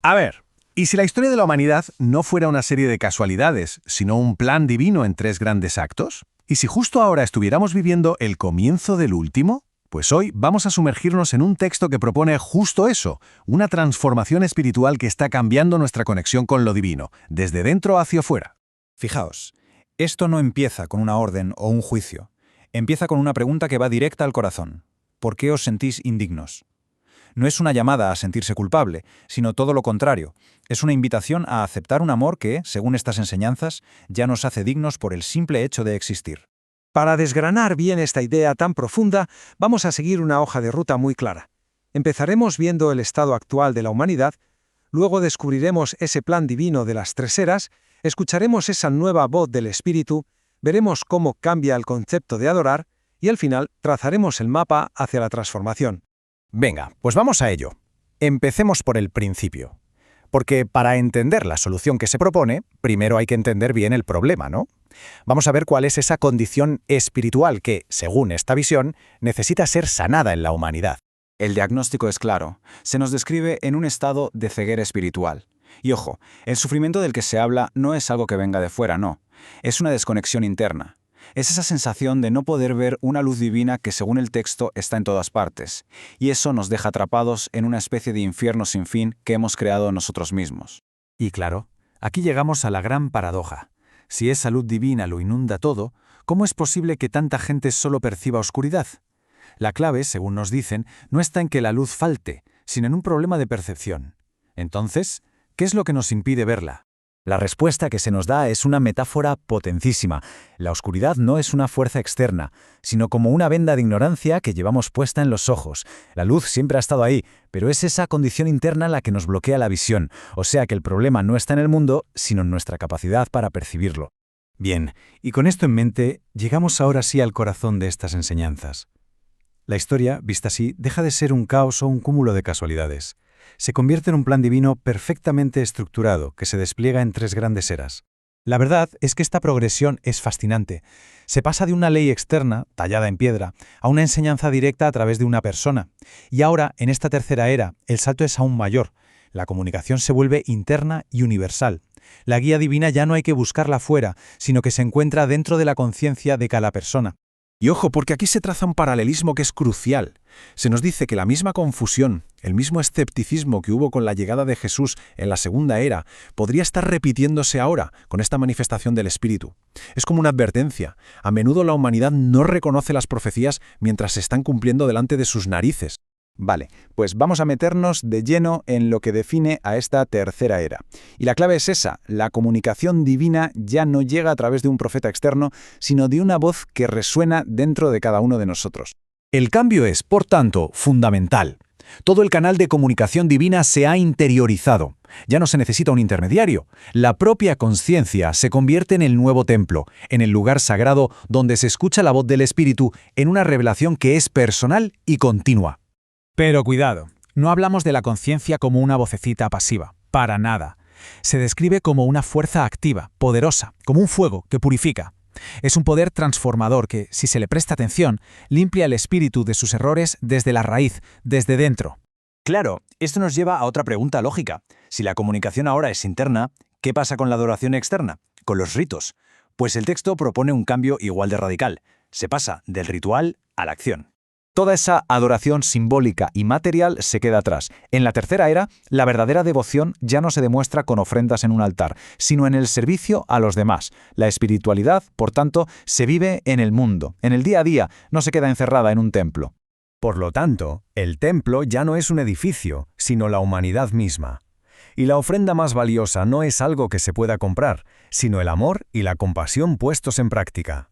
A ver, ¿y si la historia de la humanidad no fuera una serie de casualidades, sino un plan divino en tres grandes actos? ¿Y si justo ahora estuviéramos viviendo el comienzo del último? Pues hoy vamos a sumergirnos en un texto que propone justo eso, una transformación espiritual que está cambiando nuestra conexión con lo divino, desde dentro hacia afuera. Fijaos, esto no empieza con una orden o un juicio. Empieza con una pregunta que va directa al corazón. ¿Por qué os sentís indignos? No es una llamada a sentirse culpable, sino todo lo contrario. Es una invitación a aceptar un amor que, según estas enseñanzas, ya nos hace dignos por el simple hecho de existir. Para desgranar bien esta idea tan profunda, vamos a seguir una hoja de ruta muy clara. Empezaremos viendo el estado actual de la humanidad, luego descubriremos ese plan divino de las tres eras, escucharemos esa nueva voz del Espíritu, veremos cómo cambia el concepto de adorar y al final trazaremos el mapa hacia la transformación. Venga, pues vamos a ello. Empecemos por el principio. Porque para entender la solución que se propone, primero hay que entender bien el problema, ¿no? Vamos a ver cuál es esa condición espiritual que, según esta visión, necesita ser sanada en la humanidad. El diagnóstico es claro. Se nos describe en un estado de ceguera espiritual. Y ojo, el sufrimiento del que se habla no es algo que venga de fuera, no. Es una desconexión interna. Es esa sensación de no poder ver una luz divina que, según el texto, está en todas partes. Y eso nos deja atrapados en una especie de infierno sin fin que hemos creado nosotros mismos. Y claro, aquí llegamos a la gran paradoja. Si esa luz divina lo inunda todo, ¿cómo es posible que tanta gente solo perciba oscuridad? La clave, según nos dicen, no está en que la luz falte, sino en un problema de percepción. Entonces, ¿qué es lo que nos impide verla? La respuesta que se nos da es una metáfora potentísima. La oscuridad no es una fuerza externa, sino como una venda de ignorancia que llevamos puesta en los ojos. La luz siempre ha estado ahí, pero es esa condición interna la que nos bloquea la visión, o sea que el problema no está en el mundo, sino en nuestra capacidad para percibirlo. Bien, y con esto en mente, llegamos ahora sí al corazón de estas enseñanzas. La historia, vista así, deja de ser un caos o un cúmulo de casualidades. Se convierte en un plan divino perfectamente estructurado que se despliega en tres grandes eras. La verdad es que esta progresión es fascinante. Se pasa de una ley externa, tallada en piedra, a una enseñanza directa a través de una persona. Y ahora, en esta tercera era, el salto es aún mayor. La comunicación se vuelve interna y universal. La guía divina ya no hay que buscarla fuera, sino que se encuentra dentro de la conciencia de cada persona. Y ojo, porque aquí se traza un paralelismo que es crucial. Se nos dice que la misma confusión, el mismo escepticismo que hubo con la llegada de Jesús en la segunda era, podría estar repitiéndose ahora con esta manifestación del Espíritu. Es como una advertencia. A menudo la humanidad no reconoce las profecías mientras se están cumpliendo delante de sus narices. Vale, pues vamos a meternos de lleno en lo que define a esta tercera era. Y la clave es esa, la comunicación divina ya no llega a través de un profeta externo, sino de una voz que resuena dentro de cada uno de nosotros. El cambio es, por tanto, fundamental. Todo el canal de comunicación divina se ha interiorizado. Ya no se necesita un intermediario. La propia conciencia se convierte en el nuevo templo, en el lugar sagrado donde se escucha la voz del Espíritu en una revelación que es personal y continua. Pero cuidado, no hablamos de la conciencia como una vocecita pasiva, para nada. Se describe como una fuerza activa, poderosa, como un fuego que purifica. Es un poder transformador que, si se le presta atención, limpia el espíritu de sus errores desde la raíz, desde dentro. Claro, esto nos lleva a otra pregunta lógica. Si la comunicación ahora es interna, ¿qué pasa con la adoración externa? Con los ritos. Pues el texto propone un cambio igual de radical. Se pasa del ritual a la acción. Toda esa adoración simbólica y material se queda atrás. En la tercera era, la verdadera devoción ya no se demuestra con ofrendas en un altar, sino en el servicio a los demás. La espiritualidad, por tanto, se vive en el mundo, en el día a día, no se queda encerrada en un templo. Por lo tanto, el templo ya no es un edificio, sino la humanidad misma. Y la ofrenda más valiosa no es algo que se pueda comprar, sino el amor y la compasión puestos en práctica.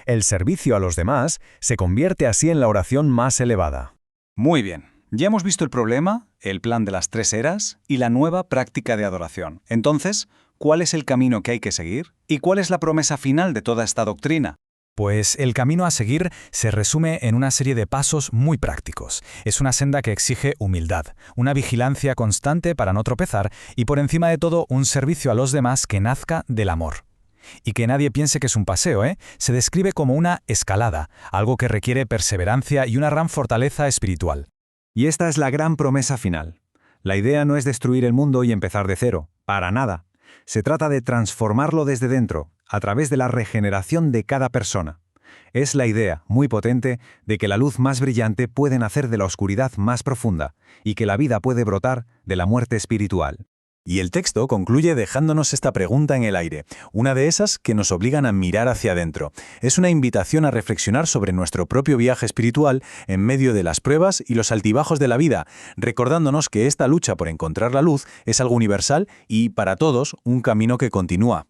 El servicio a los demás se convierte así en la oración más elevada. Muy bien. Ya hemos visto el problema, el plan de las tres eras y la nueva práctica de adoración. Entonces, ¿cuál es el camino que hay que seguir? ¿Y cuál es la promesa final de toda esta doctrina? Pues el camino a seguir se resume en una serie de pasos muy prácticos. Es una senda que exige humildad, una vigilancia constante para no tropezar y, por encima de todo, un servicio a los demás que nazca del amor. Y que nadie piense que es un paseo, Se describe como una escalada, algo que requiere perseverancia y una gran fortaleza espiritual. Y esta es la gran promesa final. La idea no es destruir el mundo y empezar de cero, para nada. Se trata de transformarlo desde dentro, a través de la regeneración de cada persona. Es la idea, muy potente, de que la luz más brillante puede nacer de la oscuridad más profunda, y que la vida puede brotar de la muerte espiritual. Y el texto concluye dejándonos esta pregunta en el aire, una de esas que nos obligan a mirar hacia adentro. Es una invitación a reflexionar sobre nuestro propio viaje espiritual en medio de las pruebas y los altibajos de la vida, recordándonos que esta lucha por encontrar la luz es algo universal y, para todos, un camino que continúa.